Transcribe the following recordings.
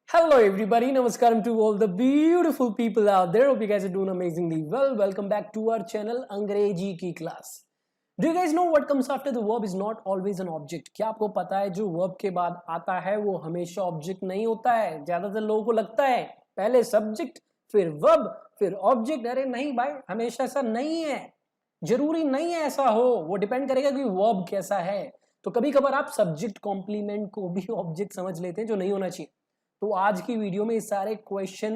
Hello everybody, namaskaram to all the beautiful people out there. Hope you guys are doing amazingly well. Welcome back to our channel अंग्रेजी की class. Do you guys know what comes after the verb is not always an object? क्या आपको पता है जो verb के बाद आता है वो हमेशा object नहीं होता है? ज्यादातर लोगों को लगता है पहले subject फिर verb फिर object. अरे नहीं भाई, हमेशा ऐसा नहीं है, जरूरी नहीं है ऐसा हो. वो डिपेंड करेगा कि verb कैसा है. तो कभी कभार आप subject complement को भी object समझ लेते हैं जो नहीं होना चाहिए. तो आज की वीडियो में इस सारे क्वेश्चन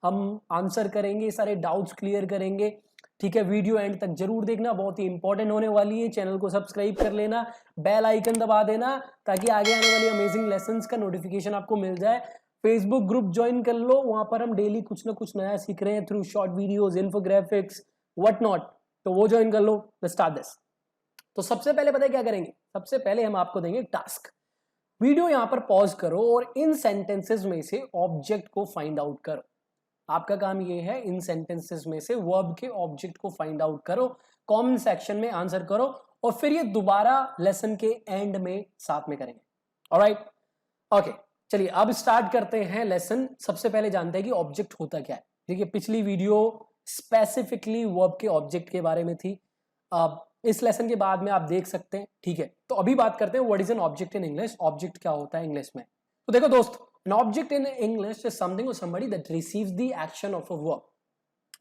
हम आंसर करेंगे, सारे डाउट्स क्लियर करेंगे. ठीक है, वीडियो एंड तक जरूर देखना, बहुत ही इंपॉर्टेंट होने वाली है. चैनल को सब्सक्राइब कर लेना, बेल आइकन दबा देना ताकि आगे आने वाली अमेजिंग लेसन्स का नोटिफिकेशन आपको मिल जाए. फेसबुक ग्रुप ज्वाइन कर लो, वहां पर हम डेली कुछ ना कुछ नया सीख रहे हैं through short videos, infographics, what not. तो वो ज्वाइन कर लो. Start this. तो सबसे पहले पता है क्या करेंगे? सबसे पहले हम आपको देंगे टास्क. वीडियो यहां पर पॉज करो और इन सेंटेंसेस में से ऑब्जेक्ट को फाइंड आउट करो. आपका काम ये है, इन सेंटेंसेस में से वर्ब के ऑब्जेक्ट को फाइंड आउट करो, कमेंट सेक्शन में आंसर करो और फिर ये दोबारा लेसन के एंड में साथ में करेंगे. ऑलराइट, ओके, चलिए अब स्टार्ट करते हैं लेसन. सबसे पहले जानते हैं कि ऑब्जेक्ट होता क्या है. देखिए, पिछली वीडियो स्पेसिफिकली वर्ब के ऑब्जेक्ट के बारे में थी. इस लेसन के बाद में आप देख सकते हैं. ठीक है, तो अभी बात करते हैं what is an object in English. Object क्या होता है इंग्लिश में? तो देखो दोस्त, an object in English is something और somebody that receives the action of a verb.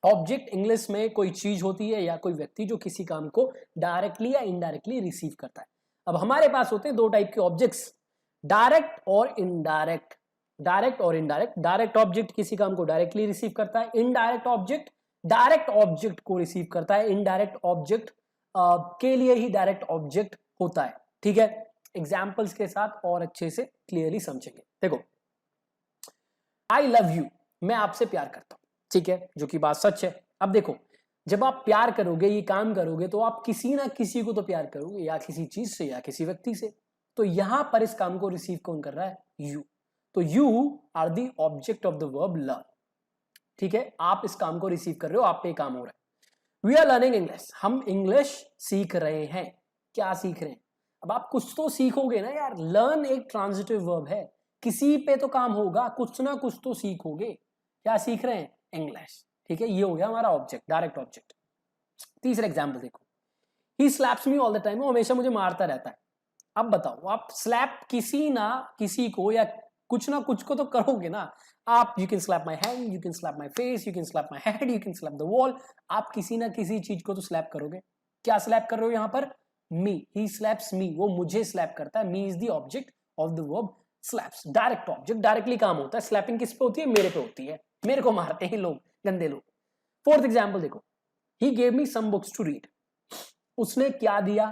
Object English में कोई चीज होती है या कोई व्यक्ति जो किसी काम को डायरेक्टली या इनडायरेक्टली रिसीव करता है. अब हमारे पास होते हैं दो टाइप के ऑब्जेक्ट्स, डायरेक्ट और इनडायरेक्ट. डायरेक्ट और इनडायरेक्ट. डायरेक्ट ऑब्जेक्ट किसी काम को डायरेक्टली रिसीव करता है, इनडायरेक्ट ऑब्जेक्ट डायरेक्ट ऑब्जेक्ट को रिसीव करता है. इनडायरेक्ट ऑब्जेक्ट के लिए ही डायरेक्ट ऑब्जेक्ट होता है. ठीक है, एग्जाम्पल्स के साथ और अच्छे से क्लियरली समझेंगे. देखो, आई लव यू, मैं आपसे प्यार करता हूं. ठीक है, जो कि बात सच है. अब देखो, जब आप प्यार करोगे, ये काम करोगे, तो आप किसी ना किसी को तो प्यार करोगे, या किसी चीज से या किसी व्यक्ति से. तो यहां पर इस काम को रिसीव कौन कर रहा है? यू. तो you are the object of the verb love. ठीक है, आप इस काम को रिसीव कर रहे हो, आप पे काम हो रहा है. वी आर लर्निंग इंग्लिश, हम इंग्लिश सीख रहे हैं. क्या सीख रहे हैं? अब आप कुछ तो सीखोगे ना यार. लर्न एक ट्रांजिटिव वर्ब है, किसी पे तो काम होगा, कुछ ना कुछ तो सीखोगे. क्या सीख रहे हैं? इंग्लिश. ठीक है, ये हो गया हमारा ऑब्जेक्ट, डायरेक्ट ऑब्जेक्ट. तीसरा एग्जाम्पल देखो, he slaps me all the time, वो हमेशा मुझे मारता रहता है. अब बताओ, आप स्लैप किसी ना किसी को या कुछ ना कुछ को तो करोगे ना. आप you can slap my hand, you can slap my face, you can slap my head, you can slap the wall. आप किसी ना किसी चीज को तो स्लैप करोगे. क्या स्लैप कर रहे हो यहां पर? मी. ही स्लैप्स मी, वो मुझे स्लैप करता है. Me is the object of the verb slaps. Direct object, directly काम होता है. स्लैपिंग किस पे होती है? मेरे पे होती है. मेरे को मारते हैं लोग, गंदे लोग. फोर्थ एग्जाम्पल देखो, he gave me some books to read. उसने क्या दिया?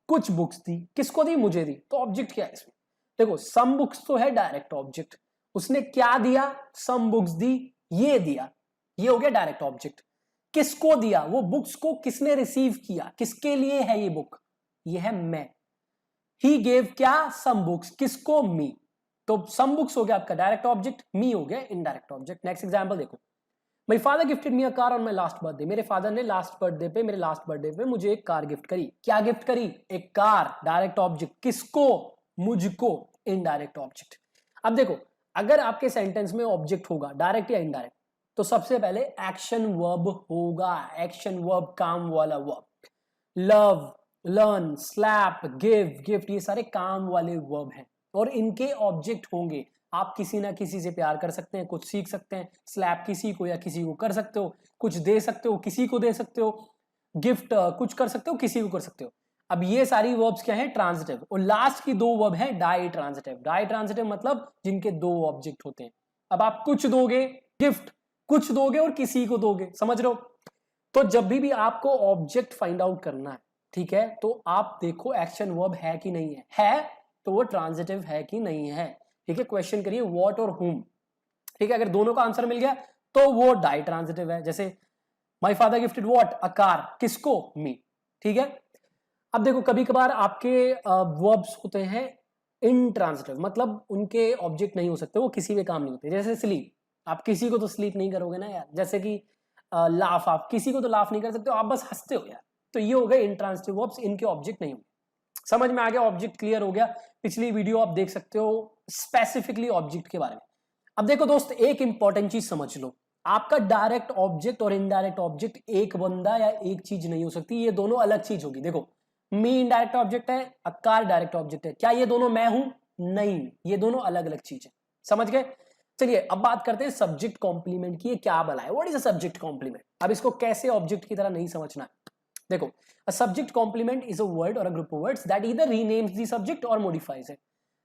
कुछ बुक्स दी. किसको दी? मुझे दी. तो ऑब्जेक्ट क्या है इसमें? देखो, सम बुक्स तो है डायरेक्ट ऑब्जेक्ट. उसने क्या दिया? सम बुक्स दी, ये दिया, ये हो गया डायरेक्ट ऑब्जेक्ट. किसको दिया? वो बुक्स को किसने रिसीव किया? किसके लिए है ये बुक? ये है मैं. ही गेव क्या? Some books. किसको? मी. तो सम बुक्स हो गया आपका डायरेक्ट ऑब्जेक्ट, मी हो गया इनडायरेक्ट ऑब्जेक्ट. नेक्स्ट एग्जांपल देखो, my father gifted me a car on my last birthday. मेरे फादर ने मेरे लास्ट बर्थडे पे मुझे एक कार गिफ्ट करी. क्या गिफ्ट करी? एक कार. Direct object. किसको? मुझको. Indirect object. अब देखो, अगर आपके सेंटेंस में ऑब्जेक्ट होगा डायरेक्ट या इनडायरेक्ट, तो सबसे पहले एक्शन वर्ब होगा. एक्शन वर्ब, काम वाला verb. Love, learn, slap, give, gift, ये सारे काम वाले वर्ब हैं और इनके ऑब्जेक्ट होंगे. आप किसी ना किसी से प्यार कर सकते हैं, कुछ सीख सकते हैं. स्लैप किसी को या किसी को कर सकते हो, कुछ दे सकते हो, किसी को दे सकते हो. गिफ्ट कुछ कर सकते हो, किसी को कर सकते हो. अब ये सारी वर्ब्स क्या है? ट्रांजिटिव. और लास्ट की दो वर्ब है डाई ट्रांजिटिव. डाई ट्रांजिटिव मतलब जिनके दो ऑब्जेक्ट होते हैं. अब आप कुछ दोगे, गिफ्ट, कुछ दोगे और किसी को दोगे. समझ रहे हो? तो जब भी आपको ऑब्जेक्ट फाइंड आउट करना है, ठीक है, तो आप देखो एक्शन वर्ब है कि नहीं है. है तो वो ट्रांजिटिव है कि नहीं है. ठीक है, क्वेश्चन करिए व्हाट और हुम. ठीक है, अगर दोनों का आंसर मिल गया तो वो डाई ट्रांजिटिव है. जैसे my father gifted what? A car. किसको? मी. ठीक है. अब देखो, कभी कभार आपके वर्ब्स होते हैं इनट्रांजिटिव, मतलब उनके ऑब्जेक्ट नहीं हो सकते, वो किसी भी काम नहीं होते. जैसे स्लीप, आप किसी को तो स्लीप नहीं करोगे ना यार. जैसे कि लाफ, आप किसी को तो लाफ नहीं कर सकते हो, आप बस हंसते हो यार. तो ये हो गए इनट्रांजिटिव वर्ब्स, इनके ऑब्जेक्ट नहीं होंगे. समझ में आ गया? ऑब्जेक्ट क्लियर हो गया. पिछली वीडियो आप देख सकते हो स्पेसिफिकली ऑब्जेक्ट के बारे में. अब देखो दोस्त, एक इंपॉर्टेंट चीज समझ लो, आपका डायरेक्ट ऑब्जेक्ट और इनडायरेक्ट ऑब्जेक्ट एक बंदा या एक चीज नहीं हो सकती, ये दोनों अलग चीज होगी। देखो, मी इनडायरेक्ट ऑब्जेक्ट है, अकार डायरेक्ट ऑब्जेक्ट है, क्या ये दोनों मैं हूं? नहीं, ये दोनों अलग अलग चीज है। समझ गए? चलिए अब बात करते हैं सब्जेक्ट कॉम्प्लीमेंट की। ये क्या बला है? What is a subject complement? अब इसको कैसे ऑब्जेक्ट की तरह नहीं समझना है। देखो, a subject complement is a word और a group of words that either renames the subject और मॉडिफाइज इट।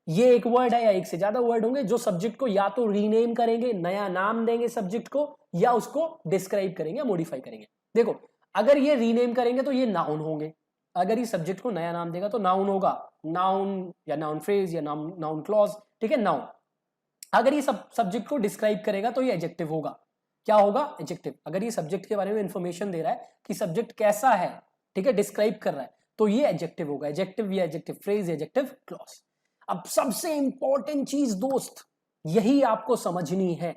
ये एक वर्ड है या एक से ज्यादा वर्ड होंगे जो सब्जेक्ट को या तो रीनेम करेंगे, नया नाम देंगे सब्जेक्ट को, या उसको डिस्क्राइब करेंगे, मॉडिफाई करेंगे। देखो, अगर ये रीनेम करेंगे तो ये नाउन होंगे, अगर ये सब्जेक्ट को नया नाम देगा तो नाउन होगा, नाउन या नाउन फ्रेज या नाउन क्लॉज, ठीक है, नाउन। अगर ये सब्जेक्ट को डिस्क्राइब करेगा तो ये एडजेक्टिव होगा। क्या होगा? एडजेक्टिव। अगर ये सब्जेक्ट के बारे में इंफॉर्मेशन दे रहा है कि सब्जेक्ट कैसा है, ठीक है, डिस्क्राइब कर रहा है, तो ये एडजेक्टिव होगा। एडजेक्टिव या एडजेक्टिव फ्रेज, एडजेक्टिव क्लॉज। अब सबसे इंपॉर्टेंट चीज दोस्त, यही आपको समझनी है,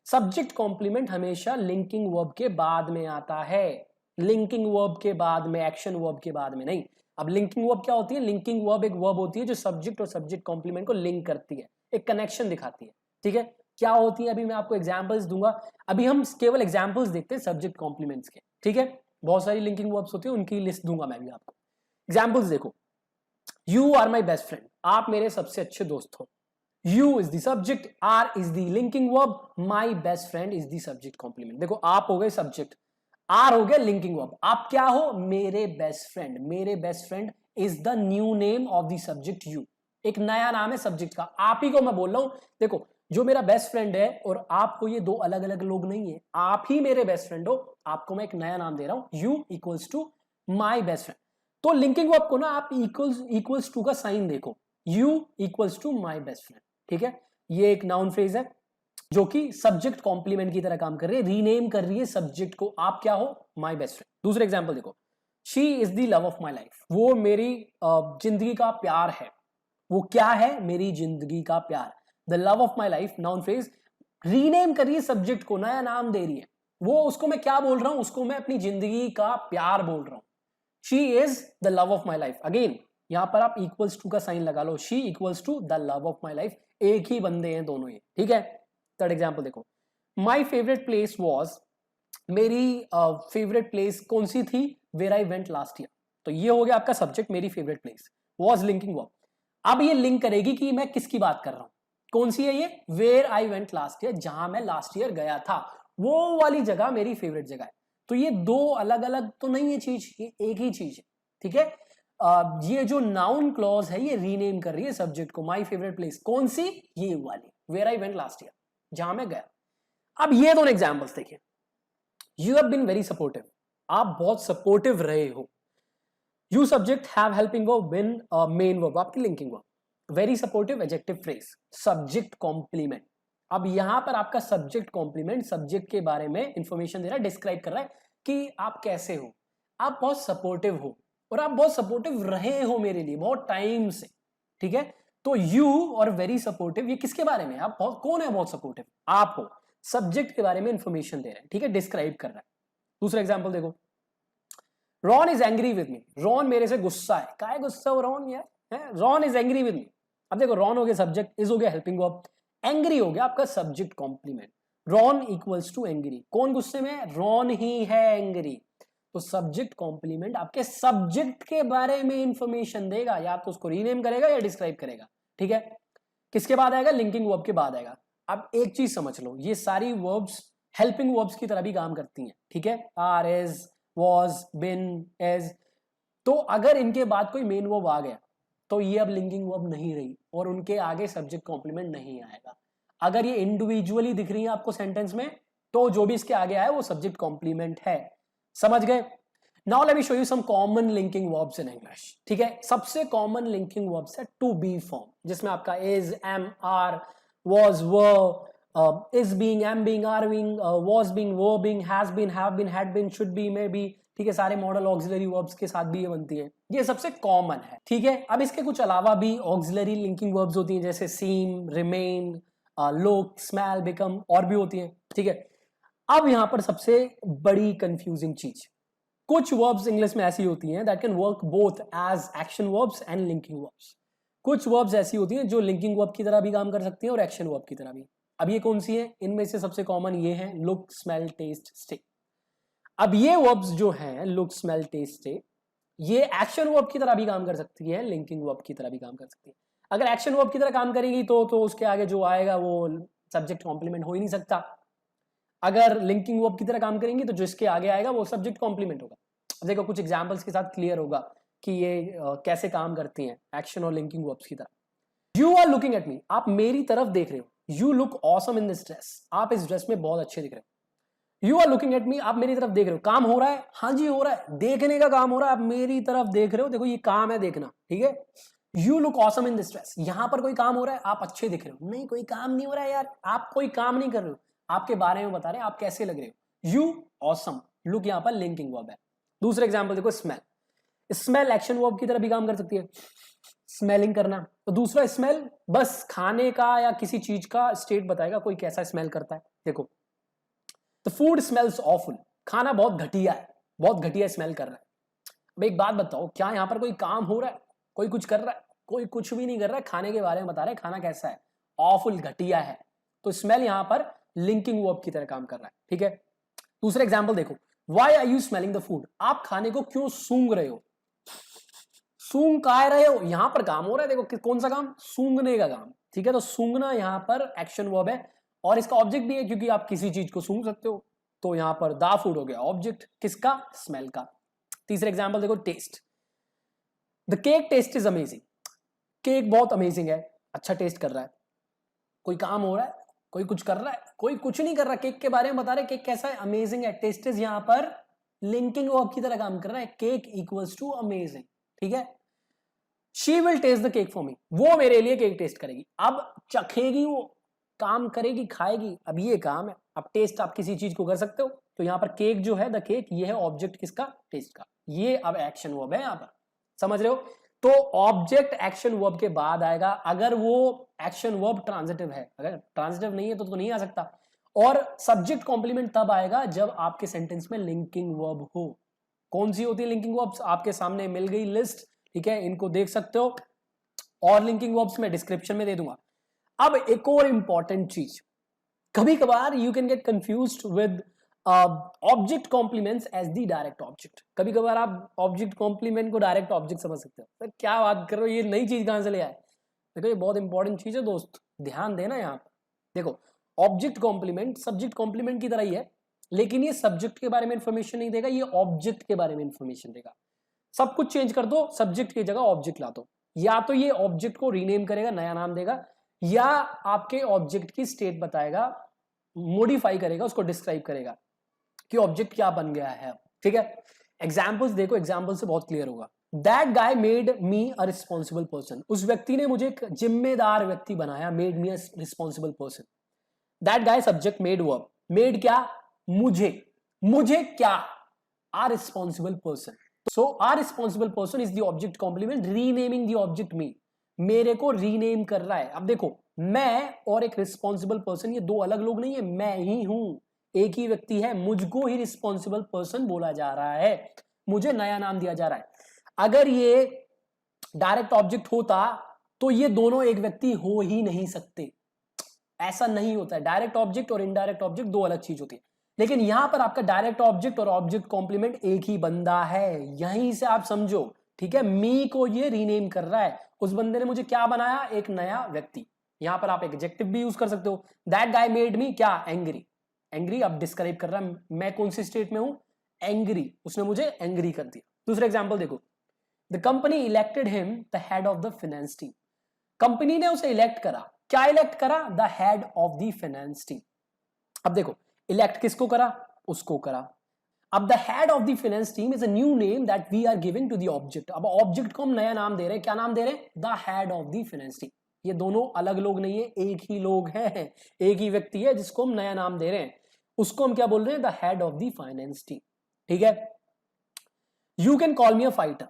सब्जेक्ट कॉम्प्लीमेंट हमेशा लिंकिंग वर्ब के बाद में आता है। लिंकिंग वर्ब के बाद में, एक्शन वर्ब के बाद में नहीं। अब लिंकिंग वर्ब क्या होती है? लिंकिंग वर्ब एक वर्ब होती है जो सब्जेक्ट और सब्जेक्ट कॉम्प्लीमेंट को लिंक करती है, एक कनेक्शन दिखाती है। ठीक है, क्या होती है अभी मैं आपको एग्जांपल्स दूंगा। अभी हम केवल एग्जांपल्स देखते हैं सब्जेक्ट कॉम्प्लीमेंट्स के। ठीक है, बहुत सारी लिंकिंग वर्ब्स होती है, उनकी लिस्ट दूंगा मैं भी आपको। एग्जांपल्स देखो, you are my best friend, आप मेरे सबसे अच्छे दोस्त हो। You is the subject, are is the linking verb, my best friend is the subject complement. देखो, आप हो गए सब्जेक्ट, आर हो गया लिंकिंग वर्ब। आप क्या हो? मेरे बेस्ट फ्रेंड। मेरे best friend is the new name of the subject you, एक नया नाम है सब्जेक्ट का, आप ही को मैं बोल रहा हूं। देखो, जो मेरा बेस्ट फ्रेंड है और आपको, ये दो अलग अलग लोग नहीं है, आप ही मेरे बेस्ट फ्रेंड हो। आपको मैं एक नया नाम दे रहा हूं, you equals to my best friend. तो लिंकिंग वर्ब को ना आप इक्वल्स टू का साइन देखो, you equals to my best friend. ठीक है, ये एक नाउन फ्रेज है जो कि सब्जेक्ट कॉम्प्लीमेंट की तरह काम कर रही है, रीनेम कर रही है सब्जेक्ट को। आप क्या हो? माई बेस्ट फ्रेंड। दूसरे एग्जाम्पल देखो, she is the love of my life, वो मेरी जिंदगी का प्यार है। वो क्या है? मेरी जिंदगी का प्यार। The love of my life, noun phrase, rename कर रही है सब्जेक्ट को, नया नाम दे रही है। वो, उसको मैं क्या बोल रहा हूं? उसको मैं अपनी जिंदगी का प्यार बोल रहा हूं। She is the love of my life. Again यहां पर आप इक्वल्स टू का साइन लगा लो, she equals to the love of my life, एक ही बंदे हैं दोनों ये। ठीक है, थर्ड एग्जाम्पल देखो, माई फेवरेट प्लेस वॉज, मेरी फेवरेट प्लेस कौन सी थी? Where I went last year. तो ये हो गया आपका सब्जेक्ट, मेरी favourite place, was linking verb. अब ये लिंक करेगी कि मैं किसकी बात कर रहा हूं, कौन सी है ये? Where I went last year, जहां मैं लास्ट ईयर गया था, वो वाली जगह मेरी फेवरेट जगह है। तो ये दो अलग अलग तो नहीं है चीज, ये एक ही चीज है। ठीक है, ये जो नाउन क्लॉज है ये रीनेम कर रही है सब्जेक्ट को, माई फेवरेट प्लेस कौन सी? ये वाली, where I went last year, जहां मैं गया। अब ये दोनों एग्जाम्पल्स देखिए, you have been very supportive, आप बहुत सपोर्टिव रहे हो। You subject, have helping verb, been main verb, आपकी linking verb. Very supportive adjective phrase, subject complement. अब यहां पर आपका सब्जेक्ट कॉम्प्लीमेंट सब्जेक्ट के बारे में इंफॉर्मेशन दे रहा है, डिस्क्राइब कर रहा है कि आप कैसे हो, आप बहुत सपोर्टिव हो और आप बहुत सपोर्टिव रहे हो मेरे लिए बहुत टाइम से। ठीक है, तो यू और वेरी सपोर्टिव, ये किसके बारे में? आप बहुत, कौन है बहुत सपोर्टिव? आप हो। सब्जेक्ट के बारे में इंफॉर्मेशन दे रहे हैं, ठीक है, डिस्क्राइब कर रहा है। दूसरा एग्जाम्पल देखो, Ron is angry with me, Ron मेरे से गुस्सा है। काहे गुस्सा हो रॉन यार? Ron is angry with me. अब देखो, रॉन हो गया सब्जेक्ट, इज हो गया हेल्पिंग वर्ब, एंग्री हो गया आपका subject complement. Ron equals to angry, कौन गुस्से में है? रॉन ही है एंग्री। तो सब्जेक्ट कॉम्प्लीमेंट आपके सब्जेक्ट के बारे में इंफॉर्मेशन देगा, या तो उसको रीनेम करेगा या डिस्क्राइब करेगा। ठीक है, किसके बाद आएगा? लिंकिंग वर्ब के बाद आएगा। अब एक चीज समझ लो, ये सारी वर्ब्स हेल्पिंग वर्ब्स की तरह भी काम करती हैं। ठीक है, are, is, was, been, as. तो अगर इनके बाद कोई मेन वर्ब आ गया तो ये अब लिंकिंग वर्ब नहीं रही और उनके आगे सब्जेक्ट कॉम्प्लीमेंट नहीं आएगा। अगर ये इंडिविजुअली दिख रही है आपको सेंटेंस में, तो जो भी इसके आगे आया वो सब्जेक्ट कॉम्प्लीमेंट है। समझ गए? Now let me show you some common linking verbs in English. ठीक है, सबसे कॉमन लिंकिंग वर्ब्स है टू बी फॉर्म, जिसमें आपका is, am, are, was, were, is being, am being, are being, was being, were being, has been, have been, had been, should be, may be। ठीक है, सारे model auxiliary verbs के साथ भी ये बनती है, ये सबसे कॉमन है। ठीक है, अब इसके कुछ अलावा भी ऑक्सिलरी लिंकिंग वर्ब्स होती हैं, जैसे सीम, रिमेन, लुक, स्मेल, बिकम, और भी होती हैं। ठीक है, अब यहां पर सबसे बड़ी कंफ्यूजिंग चीज, कुछ वर्ब्स इंग्लिश में ऐसी होती हैं that can work both as action verbs and linking verbs. कुछ वर्ब्स ऐसी होती हैं जो लिंकिंग वर्ब की तरह भी काम कर सकती हैं और एक्शन वर्ब की तरह भी। अब ये कौन सी है? इनमें से सबसे कॉमन ये है लुक, स्मेल, टेस्ट, स्टे। अब ये वर्ब्स जो हैं लुक, स्मेल, टेस्ट, स्टे, ये एक्शन वर्ब की तरह भी काम कर सकती है, लिंकिंग वर्ब की तरह भी काम कर सकती है। अगर एक्शन वर्ब की तरह काम करेगी तो उसके आगे जो आएगा वो सब्जेक्ट कॉम्प्लीमेंट हो ही नहीं सकता। अगर लिंकिंग वर्ब की तरह काम करेंगी तो जो इसके आगे आएगा वो सब्जेक्ट कॉम्प्लीमेंट होगा। देखो कुछ एग्जांपल्स के साथ क्लियर होगा कि ये कैसे काम करती हैं एक्शन और लिंकिंग वर्ब्स की तरह। You are looking at me, आप मेरी तरफ देख रहे हो। You look awesome in this dress, आप इस ड्रेस में बहुत अच्छे दिख रहे हो। You are looking at me, आप मेरी तरफ देख रहे हो। काम हो रहा है, हाँ जी हो रहा है, देखने का काम हो रहा है, आप मेरी तरफ देख रहे हो। देखो ये काम है देखना, ठीक है। You look awesome in this dress, यहां पर कोई काम हो रहा है, आप अच्छे दिख रहे हो। नहीं कोई काम नहीं हो रहा है यार, आप कोई काम नहीं कर रहे हो, आपके बारे में बता रहे हैं आप कैसे लग रहे हो। यू ऑसम, लुक यहां पर लिंकिंग वर्ब है। दूसरा एग्जांपल देखो स्मेल, स्मेल एक्शन वर्ब की तरह भी काम कर सकती है, स्मेलिंग करना। तो दूसरा स्मेल बस खाने का या किसी चीज का स्टेट बताएगा कोई कैसा स्मेल करता है। देखो द फूड स्मेल्स ऑफुल, खाना बहुत घटिया है, बहुत घटिया स्मेल कर रहा है। अब एक बात बताओ, क्या यहां पर कोई काम हो रहा है, कोई कुछ कर रहा है? कोई कुछ भी नहीं कर रहा है, खाने के बारे में बता रहे हैं खाना कैसा है, ऑफुल, घटिया है। तो स्मेल यहां पर लिंकिंग वर्ब की तरह काम कर रहा है, ठीक है। दूसरा एग्जांपल देखो, why are you smelling the food, आप खाने को क्यों सूंघ रहे हो? सूंघ का रहे हो, यहां पर काम हो रहा है। देखो कौन सा काम? सूंघने का काम, ठीक है। तो सूंघना यहां पर एक्शन वर्ब है और इसका ऑब्जेक्ट भी है क्योंकि आप किसी चीज को सूंघ सकते हो। तो यहां पर द फूड हो गया ऑब्जेक्ट, किसका? स्मेल का। तीसरा एग्जांपल देखो taste, the cake taste is amazing, cake बहुत अमेजिंग है, अच्छा टेस्ट कर रहा है। कोई काम हो रहा है, कोई कुछ कर रहा है, कोई कुछ नहीं कर रहा, केक के बारे में बता रहे केक कैसा है, अमेजिंग है। टेस्ट इज यहां पर लिंकिंग वर्ब की तरह काम कर रहा है, केक इक्वल्स टू अमेजिंग, ठीक है। She will taste the cake for me, वो मेरे लिए केक टेस्ट करेगी। अब चखेगी, वो काम करेगी, खाएगी, अब ये काम है। अब टेस्ट आप किसी चीज को कर सकते हो, तो यहां पर केक जो है द केक, ये है ऑब्जेक्ट किसका? टेस्ट का। ये अब एक्शन वर्ब है यहां पर, समझ रहे हो। तो ऑब्जेक्ट एक्शन वर्ब के बाद आएगा अगर वो एक्शन वर्ब ट्रांजिटिव है, अगर ट्रांजिटिव नहीं है तो नहीं आ सकता। और सब्जेक्ट कॉम्प्लीमेंट तब आएगा जब आपके सेंटेंस में लिंकिंग वर्ब हो। कौन सी होती है लिंकिंग वर्ब्स? आपके सामने मिल गई लिस्ट, ठीक है, इनको देख सकते हो और लिंकिंग वर्ब्स में डिस्क्रिप्शन में दे दूंगा। अब एक और इंपॉर्टेंट चीज, कभी कभार you can get confused with object complements as the direct object. कभी कभार आप ऑब्जेक्ट कॉम्प्लीमेंट को डायरेक्ट ऑब्जेक्ट समझ सकते हो। तो क्या बात कर रहे हो, ये नई चीज कहां से ले आए? देखो ये बहुत इंपॉर्टेंट चीज है दोस्त, ध्यान देना यहाँ पर। देखो ऑब्जेक्ट कॉम्प्लीमेंट सब्जेक्ट कॉम्प्लीमेंट की तरह ही है, लेकिन ये सब्जेक्ट के बारे में इंफॉर्मेशन नहीं देगा, ये ऑब्जेक्ट के बारे में इंफॉर्मेशन देगा। सब कुछ चेंज कर दो, सब्जेक्ट की जगह ऑब्जेक्ट ला दो। या तो ये ऑब्जेक्ट को रीनेम करेगा, नया नाम देगा, या आपके ऑब्जेक्ट की स्टेट बताएगा, मॉडिफाई करेगा, उसको डिस्क्राइब करेगा कि ऑब्जेक्ट क्या बन गया है, ठीक है। एग्जाम्पल्स देखो, एग्जाम्पल से बहुत क्लियर होगा। That guy made me a responsible person, उस व्यक्ति ने मुझे एक जिम्मेदार व्यक्ति बनाया, made me a responsible person. That guy subject, made verb, made क्या? मुझे, मुझे क्या? A responsible person. So our responsible person is the object complement renaming the object me, मेरे को रीनेम कर रहा है। अब देखो मैं और एक रिस्पॉन्सिबल पर्सन ये दो अलग लोग नहीं है, मैं ही हूं, एक ही व्यक्ति है, मुझको ही रिस्पॉन्सिबल पर्सन बोला जा रहा है, मुझे नया नाम दिया जा रहा है। अगर ये डायरेक्ट ऑब्जेक्ट होता तो ये दोनों एक व्यक्ति हो ही नहीं सकते, ऐसा नहीं होता है। डायरेक्ट ऑब्जेक्ट और इनडायरेक्ट ऑब्जेक्ट दो अलग चीज होती है, लेकिन यहां पर आपका डायरेक्ट ऑब्जेक्ट और ऑब्जेक्ट कॉम्प्लीमेंट एक ही बंदा है, यहीं से आप समझो, ठीक है। मी को ये रीनेम कर रहा है, उस बंदे ने मुझे क्या बनाया? एक नया व्यक्ति। यहां पर आप एडजेक्टिव भी यूज कर सकते हो। दैट गाय मेड मी क्या? एंग्री, एंग्री अब डिस्क्राइब कर रहा है मैं कौन सी स्टेट में हूं, एंग्री, उसने मुझे एंग्री कर दिया। दूसरा एग्जाम्पल देखो, the company elected him the head of the finance team, company ने उसे इलेक्ट करा, क्या इलेक्ट करा? The head of the finance team. अब देखो इलेक्ट किसको करा? उसको करा। अब the head of the finance team is a new name that we are giving to the object. अब ऑब्जेक्ट को हम नया नाम दे रहे हैं, क्या नाम दे रहे हैं? The head of the finance team. ये दोनों अलग लोग नहीं है, एक ही लोग हैं, एक ही व्यक्ति है जिसको हम नया नाम दे रहे हैं, उसको हम क्या बोल रहे हैं? The head of the finance team, ठीक है। You can call me a fighter,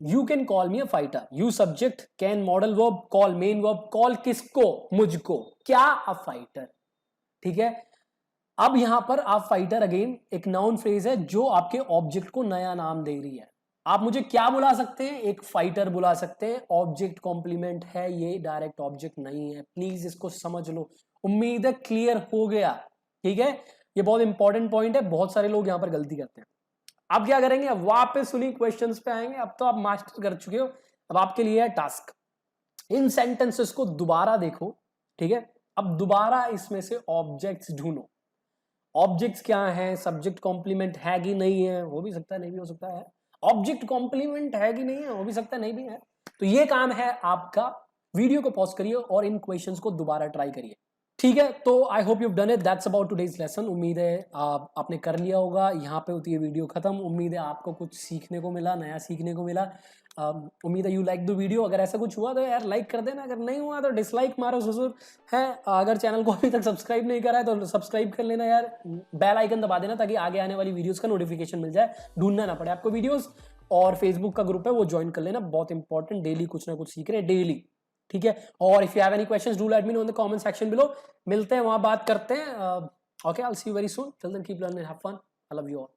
you can call me a fighter, you subject, can modal verb, call main verb, call किसको? मुझको, क्या? अ फाइटर, ठीक है। अब यहां पर आप फाइटर अगेन एक नाउन फ्रेज है जो आपके ऑब्जेक्ट को नया नाम दे रही है। आप मुझे क्या बुला सकते हैं? एक फाइटर बुला सकते हैं, ऑब्जेक्ट कॉम्प्लीमेंट है ये, डायरेक्ट ऑब्जेक्ट नहीं है, प्लीज इसको समझ लो। उम्मीद है क्लियर हो गया, ठीक है। ये बहुत इंपॉर्टेंट पॉइंट है, बहुत सारे लोग यहां पर गलती करते हैं। अब क्या करेंगे, अब वापस उन्हीं क्वेश्चंस पे आएंगे। अब तो आप मास्टर कर चुके हो, अब आपके लिए है टास्क। इन सेंटेंसेस को दोबारा देखो, ठीक है। अब दोबारा इसमें से ऑब्जेक्ट्स ढूंढो। ऑब्जेक्ट्स क्या हैं, सब्जेक्ट कॉम्प्लीमेंट है कि नहीं है, हो भी सकता है नहीं भी हो सकता है। ऑब्जेक्ट कॉम्प्लीमेंट है कि नहीं है, हो भी सकता है नहीं भी है। तो ये काम है आपका, वीडियो को पॉज करिए और इन क्वेश्चंस को दोबारा ट्राई करिए, ठीक है। तो I hope you done it, that's about today's lesson. उम्मीद है आपने कर लिया होगा। यहाँ पे होती है वीडियो खत्म। उम्मीद है आपको कुछ सीखने को मिला, नया सीखने को मिला। उम्मीद है यू लाइक द वीडियो। अगर ऐसा कुछ हुआ तो यार लाइक कर देना, अगर नहीं हुआ तो डिसलाइक मारो जरूर है। अगर चैनल को अभी तक सब्सक्राइब नहीं करा है तो सब्सक्राइब कर लेना यार, बेल आइकन दबा देना ताकि आगे आने वाली वीडियोस का नोटिफिकेशन मिल जाए, ढूंढना ना पड़े आपको वीडियोस। और फेसबुक का ग्रुप है वो ज्वाइन कर लेना, बहुत इंपॉर्टेंट, डेली कुछ ना कुछ सीख रहे हैं डेली, ठीक है। और if you have any questions do let me know in the comment section below. मिलते हैं वहां, बात करते हैं। Okay, I will see you very soon. Till then keep learning, have fun, I love you all.